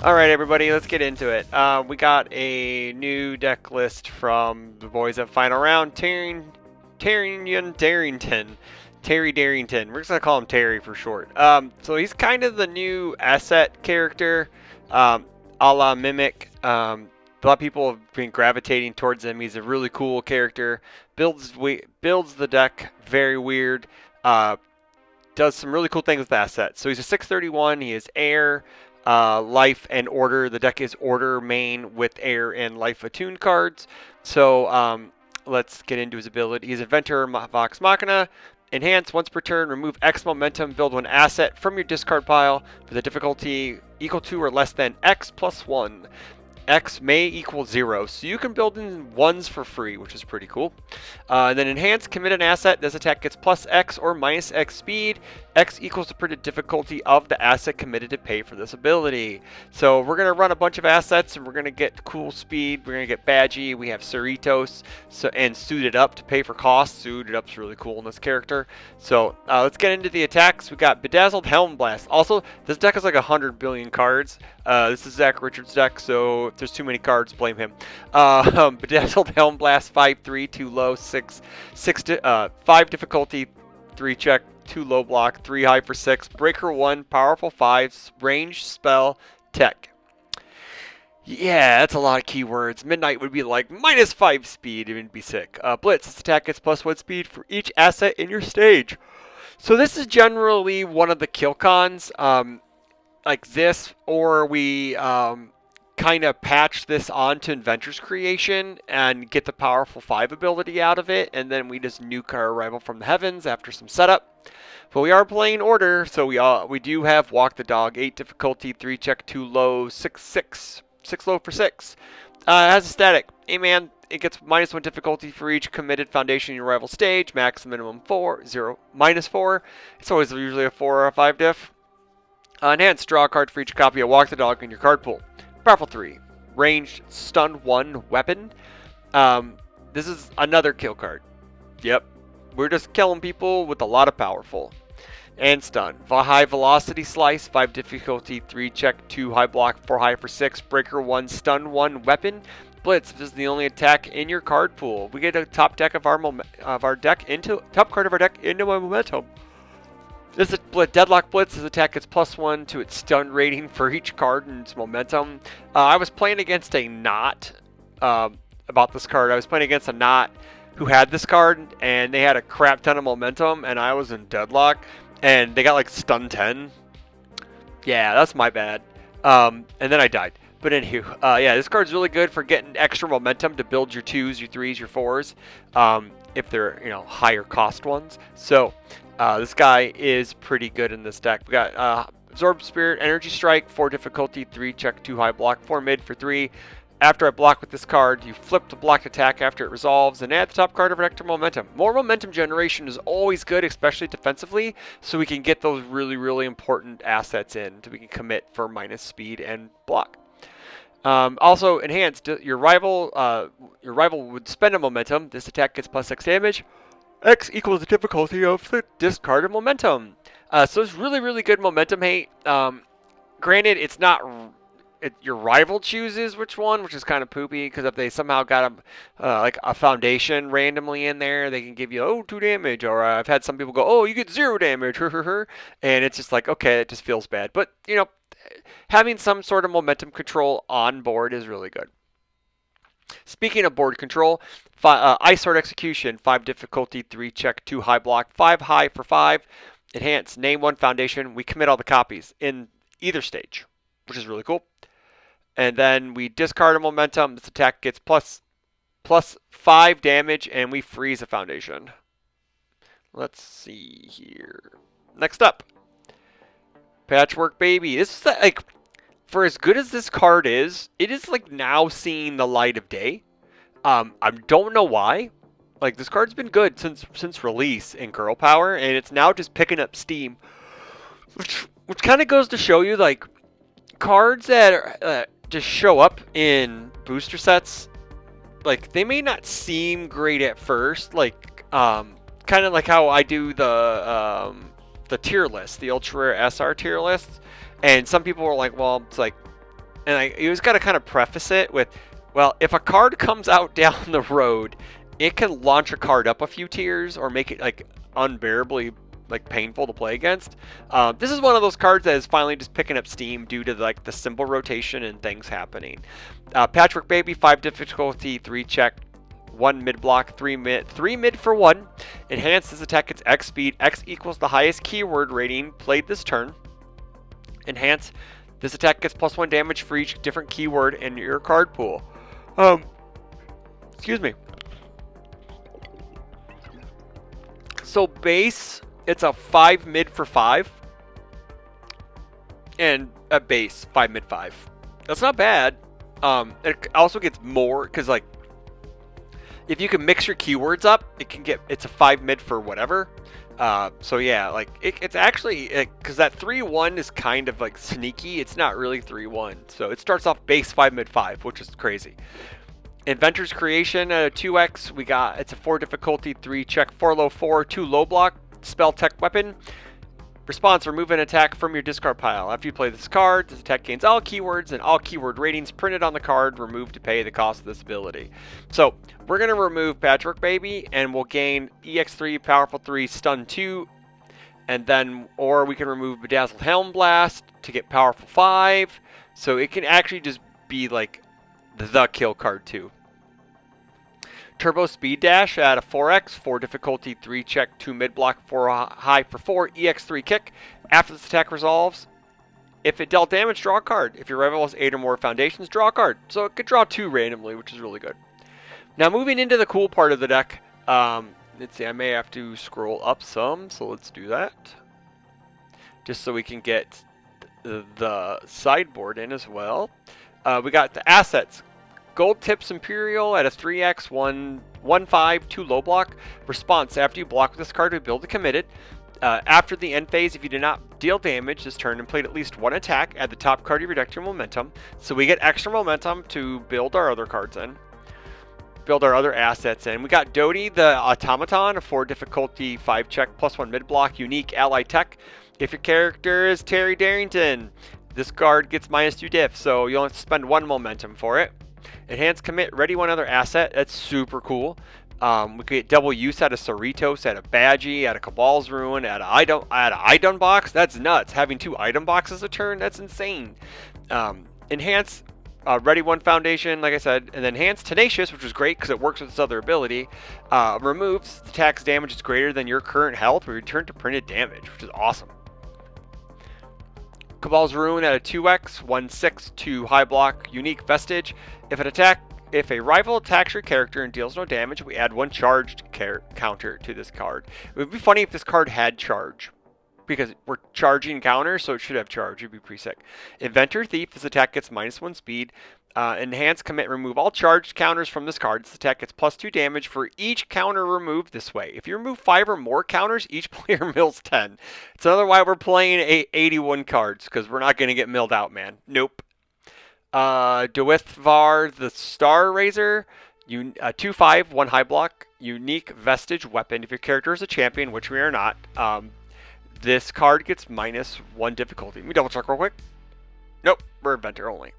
All right, everybody, let's get into it. We got a new deck list from the boys at Final Round. Taryon Darrington. Terry Darrington. We're just going to call him Terry for short. So he's kind of the new asset character, a la Mimic. A lot of people have been gravitating towards him. He's a really cool character. Builds the deck very weird. Does some really cool things with assets. So he's a 631. He is air, life, and order. The deck is order main with air and life attuned cards. So let's get into his ability. He's Inventor Vox Machina. Enhance once per turn. Remove X momentum. Build one asset from your discard pile with a difficulty equal to or less than X plus 1. X may equal 0, so you can build in ones for free, which is pretty cool. And then enhance, commit an asset. This attack gets plus X or minus X speed. X equals the printed difficulty of the asset committed to pay for this ability. So we're going to run a bunch of assets, and we're going to get cool speed. We're going to get Badgie. We have Cerritos and Suited Up to pay for costs. Suited Up's really cool in this character. So let's get into the attacks. We got Bedazzled Helm Blast. Also, this deck is like 100 billion cards. This is Zach Richards' deck, so if there's too many cards, blame him. Bedazzled Helm Blast, 5/3, 2 low, 5 difficulty, 3 check, 2 low block, 3 high for 6. Breaker 1, powerful 5, range spell, tech. Yeah, that's a lot of keywords. Midnight would be like -5 speed, it would be sick. Blitz, this attack gets +1 speed for each asset in your stage. So this is generally one of the kill cons. Like this, or we kind of patch this onto Inventor's Creation and get the powerful 5 ability out of it, and then we just nuke our Arrival from the Heavens after some setup. But we are playing Order, so we do have Walk the Dog, 8 difficulty, 3 check, 2 low, 6 low for 6. It has a static. Hey man, it gets -1 difficulty for each committed foundation in your rival stage, max minimum 4, 0, -4. It's always usually a 4 or a 5 diff. Enhance, draw a card for each copy of Walk the Dog in your card pool. Powerful 3. Ranged, stun 1 weapon. This is another kill card. Yep. We're just killing people with a lot of powerful. And stun. High velocity slice, 5 difficulty, 3 check, 2 high block, 4 high for 6. Breaker 1, stun 1 weapon. Blitz, this is the only attack in your card pool. We get a top card of our deck into my momentum. This is Deadlock Blitz. This attack gets +1 to its stun rating for each card and its momentum. I was playing against a Knot about this card. I was playing against a Knot who had this card, and they had a crap ton of momentum, and I was in Deadlock, and they got like stun 10. Yeah, that's my bad. And then I died. But anywho, yeah, this card's really good for getting extra momentum to build your 2s, your 3s, your 4s, if they're higher cost ones. So this guy is pretty good in this deck. We got Absorb Spirit, Energy Strike, 4 difficulty, 3 check, 2 high block, 4 mid for 3. After I block with this card, you flip the blocked attack after it resolves and add the top card of an extra momentum. More momentum generation is always good, especially defensively, so we can get those really, really important assets in, so we can commit for minus speed and block. Also, enhanced, your rival would spend a momentum. This attack gets +6 damage. X equals the difficulty of the discarded momentum. So it's really, really good momentum hate. Granted, it's not... your rival chooses which one, which is kind of poopy, because if they somehow got like a foundation randomly in there, they can give you 2 damage, or I've had some people go, oh, you get 0 damage, and it's just like, okay, it just feels bad. But having some sort of momentum control on board is really good. Speaking of board control, Ice Sword Execution, 5 difficulty, 3 check, 2 high block, 5 high for 5. Enhance, name 1 foundation. We commit all the copies in either stage, which is really cool. And then we discard a momentum. This attack gets plus 5 damage, and we freeze a foundation. Let's see here. Next up, Patchwork Baby. This is like, for as good as this card is, it is like now seeing the light of day. I don't know why. Like, this card's been good since release in Girl Power, and it's now just picking up steam, which kind of goes to show you, like, cards that are, just show up in booster sets, like, they may not seem great at first, like, kind of like how I do the tier list, the ultra rare SR tier list, and some people were like, well, it's like and you just got to kind of preface it with, well, if a card comes out down the road, it can launch a card up a few tiers or make it like unbearably like painful to play against. This is one of those cards that is finally just picking up steam due to like the symbol rotation and things happening. Patchwork Baby, 5 difficulty, 3 check, 1 mid block, 3 mid for 1. Enhance this attack gets X speed. X equals the highest keyword rating played this turn. Enhance this attack gets +1 damage for each different keyword in your card pool. Excuse me. So base, it's a 5 mid for 5. And a base, 5 mid 5. That's not bad. It also gets more, because like, if you can mix your keywords up, it's a 5 mid for whatever. So yeah, like it's actually, because that 3-1 is kind of like sneaky. It's not really 3-1. So it starts off base 5 mid 5, which is crazy. Inventor's Creation, 2x. It's a 4 difficulty, 3 check, 4 low 4, 2 low block, spell tech weapon. Response, remove an attack from your discard pile. After you play this card, this attack gains all keywords and all keyword ratings printed on the card removed to pay the cost of this ability. So we're going to remove Patchwork Baby and we'll gain EX3, Powerful 3, Stun 2. And then, or we can remove Bedazzled Helm Blast to get Powerful 5. So it can actually just be like the kill card too. Turbo Speed Dash at a 4x, 4 difficulty, 3 check, 2 mid block, 4 high for 4, EX3 kick. After this attack resolves, if it dealt damage, draw a card. If your rival has 8 or more foundations, draw a card. So it could draw 2 randomly, which is really good. Now moving into the cool part of the deck, let's see, I may have to scroll up some, so let's do that. Just so we can get the sideboard in as well. We got the assets. Gold Tips Imperial at a 3x, 1-5, 2 low block. Response, after you block with this card, we build a committed. After the end phase, if you did not deal damage this turn and played at least 1 attack, add the top card of your deck to your momentum. So we get extra momentum to build our other cards in. Build our other assets in. We got Dodie the Automaton, a 4 difficulty, 5 check, +1 mid block, unique ally tech. If your character is Taryon Darrington, this card gets -2 diff, so you only have to spend 1 momentum for it. Enhance commit, ready 1 other asset. That's super cool. We could get double use out of Cerritos, out of Badgie, out of Cabal's Ruin, out of item box. That's nuts. Having 2 item boxes a turn, that's insane. Enhance, ready 1 foundation, like I said, and then enhance Tenacious, which is great because it works with this other ability. Removes the tax damage is greater than your current health. We return to printed damage, which is awesome. Cabal's Ruin at a 2x, 1-6, 2 high block, unique vestige. If a rival attacks your character and deals no damage, we add 1 charged counter to this card. It would be funny if this card had charge, because we're charging counters, so it should have charge. It'd be pretty sick. Inventor Thief, this attack gets -1 speed. Enhance commit, remove all charged counters from this card. This attack gets +2 damage for each counter removed this way. If you remove 5 or more counters, each player mills 10. It's another why we're playing 81 cards, because we're not going to get milled out, man. Nope. Dewithvar the Star Razor, 2-5, 1 high block, unique vestige weapon. If your character is a champion, which we are not, this card gets -1 difficulty. Let me double check real quick. Nope, we're Inventor only.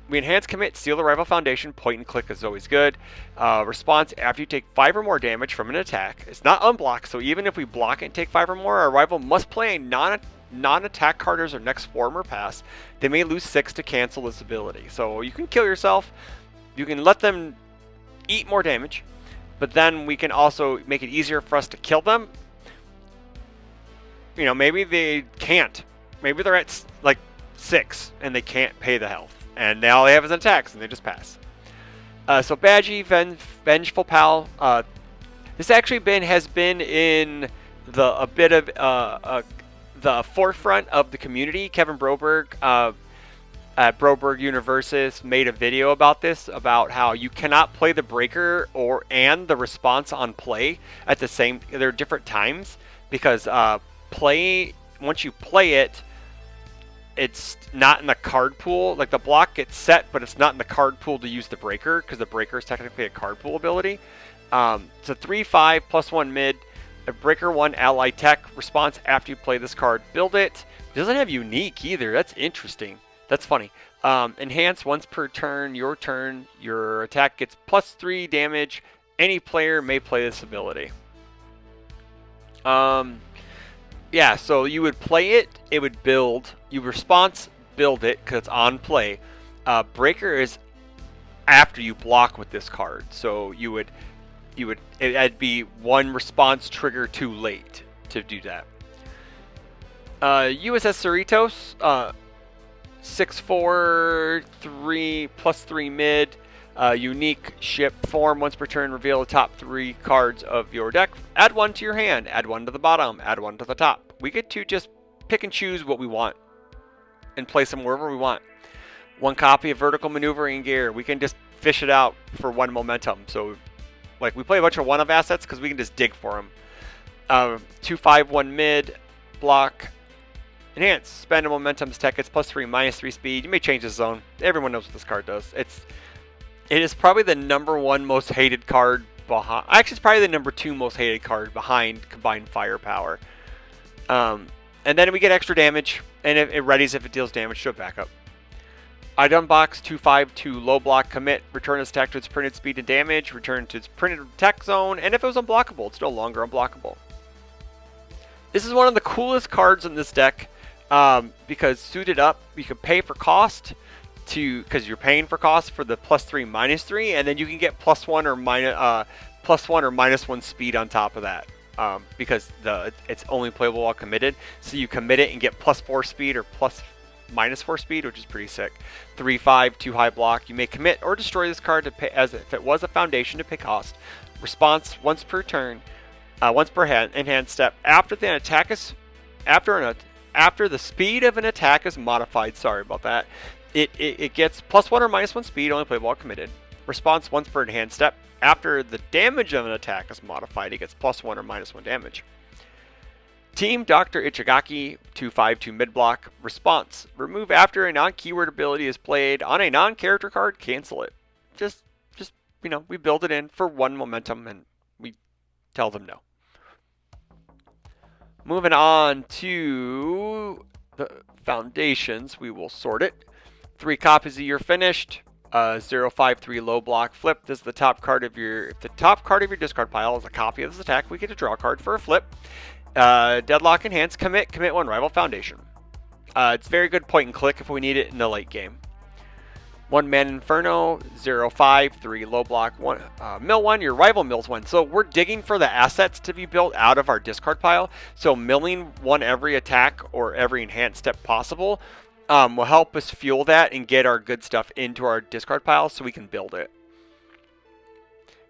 We enhance commit, steal the rival foundation, point and click is always good. Response, after you take 5 or more damage from an attack, it's not unblocked, so even if we block it and take 5 or more, our rival must play a non-attack card as their next form or pass. They may lose 6 to cancel this ability. So you can kill yourself, you can let them eat more damage, but then we can also make it easier for us to kill them. You know, maybe they can't. Maybe they're at like 6 and they can't pay the health, and all they have is attacks and they just pass. So Badgie, Vengeful Pal. This actually has been in a bit of the forefront of the community. Kevin Broberg at Broberg Universus made a video about this, about how you cannot play the breaker and the response on play at the same. There are different times because once you play it, it's not in the card pool. Like the block gets set, but it's not in the card pool to use the breaker, because the breaker is technically a card pool ability. It's a 3-5 +1 mid, a breaker 1 ally tech. Response, after you play this card, build it. It doesn't have unique either. That's interesting. That's funny. Enhance once per turn. Your attack gets +3 damage. Any player may play this ability. Yeah, so you would play it. It would build. You response build it because it's on play. Breaker is after you block with this card. So it'd be one response trigger too late to do that. USS Cerritos, 6/4, 3 +3 mid, unique ship form. Once per turn, reveal the top 3 cards of your deck. Add 1 to your hand, add 1 to the bottom, add 1 to the top. We get to just pick and choose what we want and place them wherever we want. 1 copy of vertical maneuvering gear. We can just fish it out for 1 momentum. So, like, we play a bunch of 1-of assets because we can just dig for them. 2/5/1 mid, block, enhance, spend a momentum's tech. It's +3, -3 speed. You may change the zone. Everyone knows what this card does. It is probably the #1 most hated card behind. Actually, it's probably the #2 most hated card behind combined firepower. And then we get extra damage, and it readies if it deals damage to a backup. Item box 2/5/2 low block, commit, return its attack to its printed speed and damage, return to its printed attack zone, and if it was unblockable, it's no longer unblockable. This is one of the coolest cards in this deck because suited up, you can pay for cost because you're paying for cost for the +3 -3, and then you can get +1 or -1 speed on top of that because it's only playable while committed. So you commit it and get +4 speed or -4 speed, which is pretty sick. 3/5 2 high block. You may commit or destroy this card to pay as if it was a foundation to pay cost. Response once per turn, once per enhanced step. After the attack is after the speed of an attack is modified. Sorry about that. It gets +1 or -1 speed, only playable while committed. Response once per enhanced step. After the damage of an attack is modified, it gets +1 or -1 damage. Team Dr. Ichigaki 2/5/2 mid block. Response: remove after a non-keyword ability is played on a non-character card, cancel it. Just we build it in for 1 momentum and we tell them no. Moving on to the foundations, we will sort it. 3 copies of your finished. 0/5/3 low block flip. This is the top card of your. If the top card of your discard pile is a copy of this attack, we get to draw a card for a flip. Deadlock enhance, commit 1 rival foundation. It's very good point and click if we need it in the late game. 1 man inferno, 0/5/3 low block, 1 mill 1, your rival mills 1. So we're digging for the assets to be built out of our discard pile. So milling 1 every attack or every enhanced step possible will help us fuel that and get our good stuff into our discard pile so we can build it.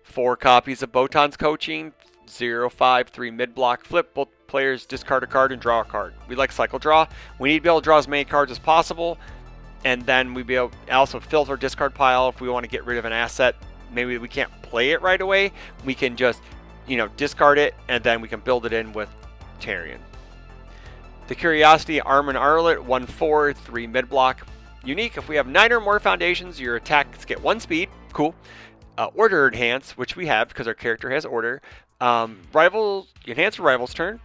4 copies of Botan's coaching. 0/5/3 mid block flip. Both players discard a card and draw a card. We like cycle draw. We need to be able to draw as many cards as possible, and then we be able to also fill our discard pile if we want to get rid of an asset. Maybe we can't play it right away. We can just discard it, and then we can build it in with Taryon. The Curiosity Armin Arlet 1/4/3 mid block. Unique: if we have 9 or more foundations, your attacks get 1 speed. Cool. Order enhance, which we have because our character has order. Enhance a rival's turn,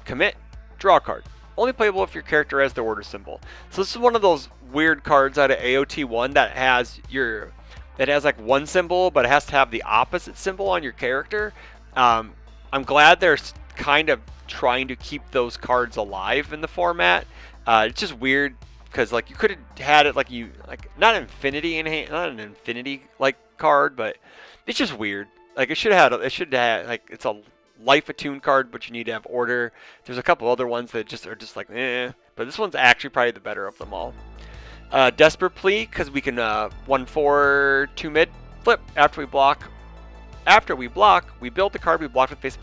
commit, draw a card. Only playable if your character has the order symbol. So this is one of those weird cards out of AOT1 that has like 1 symbol, but it has to have the opposite symbol on your character. I'm glad they're kind of trying to keep those cards alive in the format. It's just weird because like you could have had it not an infinity like card, but it's just weird. Like it should have like it's a life attuned card, but you need to have order. There's a couple other ones that are just like but this one's actually probably the better of them all. Desperate plea because we can 1/4/2 mid flip after we block. After we block, we build the card we blocked with face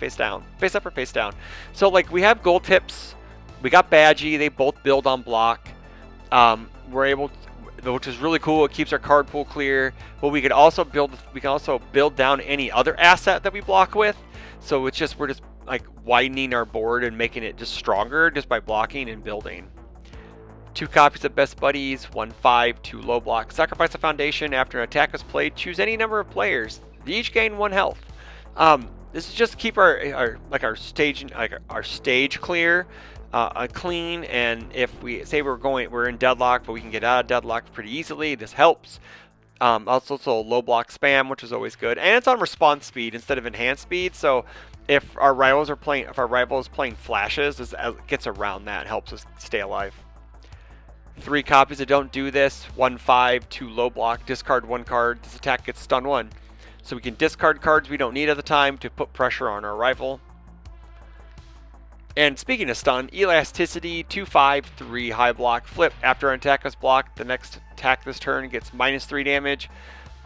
up or face down. So like we have gold tips, we got Badgie, they both build on block. We're able to, which is really cool. It keeps our card pool clear. But we can also build down any other asset that we block with. So we're just like widening our board and making it just stronger just by blocking and building. 2 copies of Best Buddies, 1/5/2 low block. Sacrifice a foundation after an attack is played. Choose any number of players. They each gain 1 health. This is just to keep our stage clear. clean. And if we say we're in deadlock, but we can get out of deadlock pretty easily, this helps. Also, low block spam, which is always good, and it's on response speed instead of enhanced speed. So if our rival is playing flashes, this gets around that, helps us stay alive. 3 copies that don't do this. 1/5, 2 low block, discard 1 card. This attack gets stun 1. So we can discard cards we don't need at the time to put pressure on our rival. And speaking of stun, elasticity, 2/5, 3 high block, flip. After an attack is blocked, the next attack this turn gets -3 damage.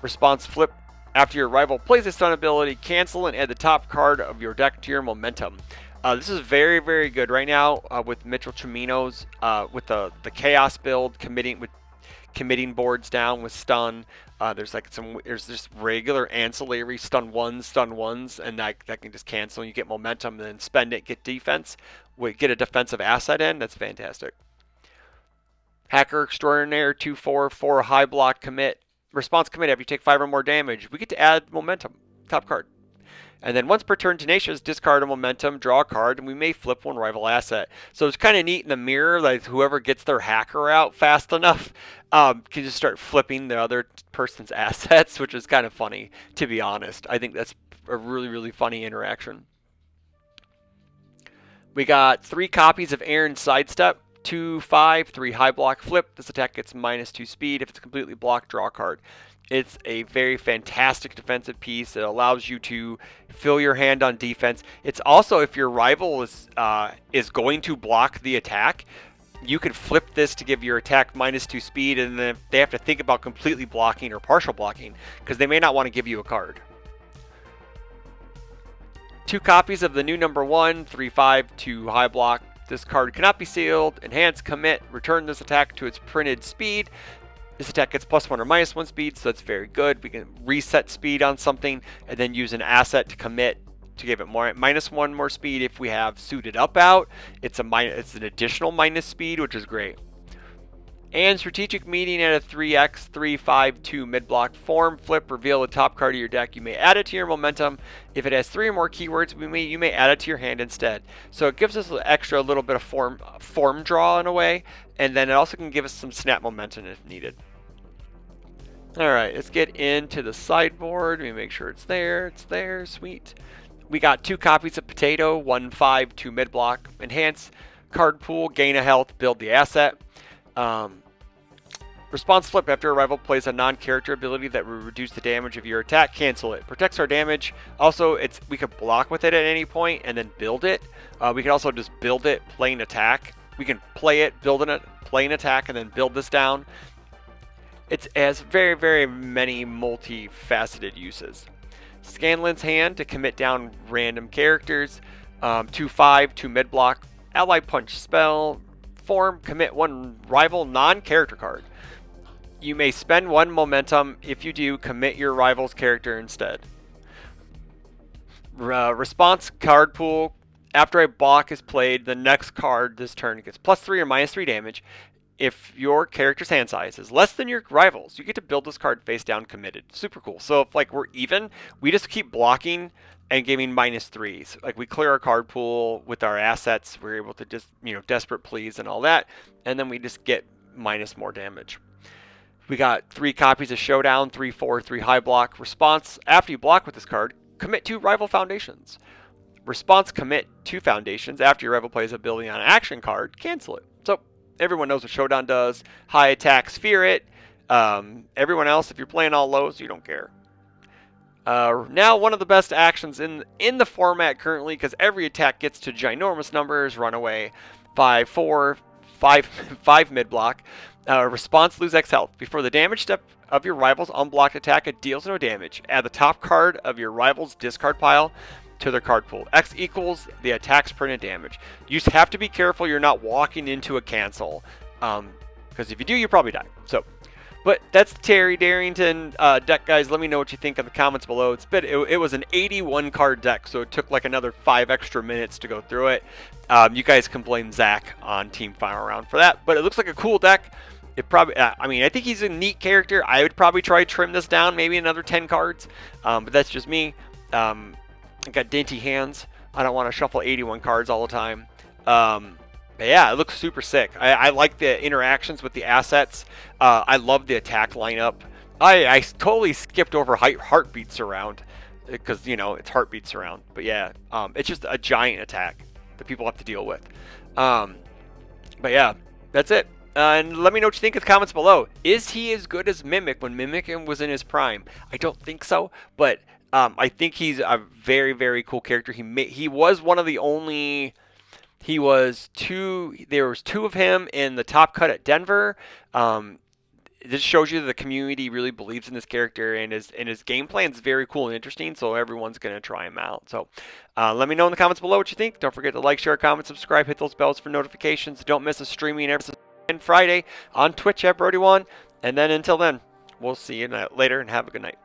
Response flip. After your rival plays a stun ability, cancel and add the top card of your deck to your momentum. This is very, very good right now with Mitchell Chimino's, with the Chaos build, committing boards down with stun. There's just regular ancillary stun ones, and that can just cancel. And you get momentum, and then spend it, get defense, get a defensive asset in. That's fantastic. Hacker Extraordinaire, 2/4, 4 high block commit. Response commit after you take 5 or more damage. We get to add momentum, top card. And then once per turn, Tenacious, discard a momentum, draw a card, and we may flip 1 rival asset. So it's kind of neat in the mirror, like whoever gets their hacker out fast enough can just start flipping the other person's assets, which is kind of funny, to be honest. I think that's a really, really funny interaction. We got 3 copies of Aaron's Sidestep. 2/5, 3 high block flip. This attack gets -2 speed. If it's completely blocked, draw a card. It's a very fantastic defensive piece. It allows you to fill your hand on defense. It's also, if your rival is going to block the attack, you can flip this to give your attack -2 speed, and then they have to think about completely blocking or partial blocking because they may not want to give you a card. 2 copies of the new number 1, 3/5, 2 high block. This card cannot be sealed. Enhance, commit, return this attack to its printed speed. This attack gets +1 or -1 speed, so that's very good. We can reset speed on something and then use an asset to commit to give it -1 more speed. If we have suited up out, it's an additional minus speed, which is great. And strategic meeting at a 3x, 3/5/2 mid block form. Flip, reveal the top card of your deck. You may add it to your momentum. If it has 3 or more keywords, you may add it to your hand instead. So it gives us an extra little bit of form draw in a way, and then it also can give us some snap momentum if needed. Alright, let's get into the sideboard. Let me make sure it's there. It's there, sweet. We got 2 copies of Potato, 1/5, 2 mid block. Enhance, card pool, gain a health, build the asset. Response flip. After a rival plays a non-character ability that will reduce the damage of your attack, cancel it. Protects our damage. Also, we could block with it at any point and then build it. We can also just build it, play an attack. We can play it, build it, play an attack, and then build this down. It has very, very many multifaceted uses. Scanlan's Hand to commit down random characters. 2/5, 2 mid block. Ally Punch spell. Form, commit 1 rival non-character card. You may spend 1 momentum. If you do, commit your rival's character instead. Response card pool. After a block is played, the next card this turn gets +3 or -3 damage. If your character's hand size is less than your rival's, you get to build this card face down committed. Super cool. So if we're even, we just keep blocking and giving -3s. We clear our card pool with our assets. We're able to just, desperate please and all that. And then we just get more damage. We got 3 copies of Showdown, 3/4, 3 high block. Response, after you block with this card, commit 2 rival foundations. Response, commit 2 foundations. After your rival plays a ability on an action card, cancel it. So everyone knows what Showdown does. High attack, sphere it. Everyone else, if you're playing all lows, you don't care. Now one of the best actions in the format currently, because every attack gets to ginormous numbers, runaway, 5/4, 5 mid block. Response, lose X health. Before the damage step of your rival's unblocked attack, it deals no damage. Add the top card of your rival's discard pile to their card pool. X equals the attack's printed damage. You just have to be careful you're not walking into a cancel, because if you do, you probably die. But that's the Taryon Darrington deck, guys. Let me know what you think in the comments below. It was an 81 card deck, so it took another 5 extra minutes to go through it. You guys can blame Zach on Team Final Round for that, but it looks like a cool deck. It probably, I think he's a neat character. I would probably try to trim this down, maybe another 10 cards, but that's just me. I got dainty hands. I don't want to shuffle 81 cards all the time. But yeah, it looks super sick. I like the interactions with the assets. I love the attack lineup. I totally skipped over heartbeat surround because it's heartbeat surround. But yeah, it's just a giant attack that people have to deal with. Um, but yeah, that's it. And let me know what you think in the comments below. Is he as good as Mimic when Mimic was in his prime? I don't think so, but I think he's a very, very cool character. He was one of the only. He was two. There was two of him in the top cut at Denver. Um, this shows you that the community really believes in this character, and his game plan is very cool and interesting. So everyone's gonna try him out. So let me know in the comments below what you think. Don't forget to like, share, comment, subscribe, hit those bells for notifications. Don't miss a streaming every Friday on Twitch at Brody1. And then until then, we'll see you later and have a good night.